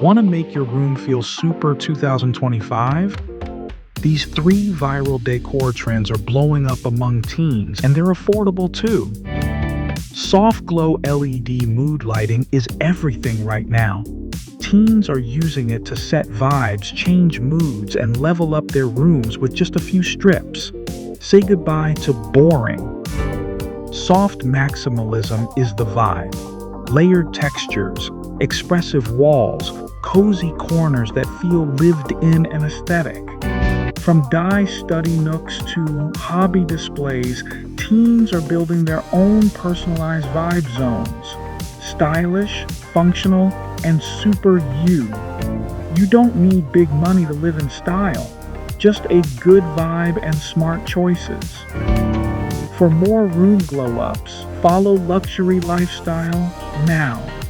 Want to make your room feel super 2025? These three viral decor trends are blowing up among teens, and they're affordable too. Soft glow LED mood lighting is everything right now. Teens are using it to set vibes, change moods, and level up their rooms with just a few strips. Say goodbye to boring. Soft maximalism is the vibe. Layered textures, expressive walls, cozy corners that feel lived in and aesthetic. From dye study nooks to hobby displays, teens are building their own personalized vibe zones. Stylish, functional, and super you. You don't need big money to live in style, just a good vibe and smart choices. For more room glow-ups, follow Luxury Lifestyle now.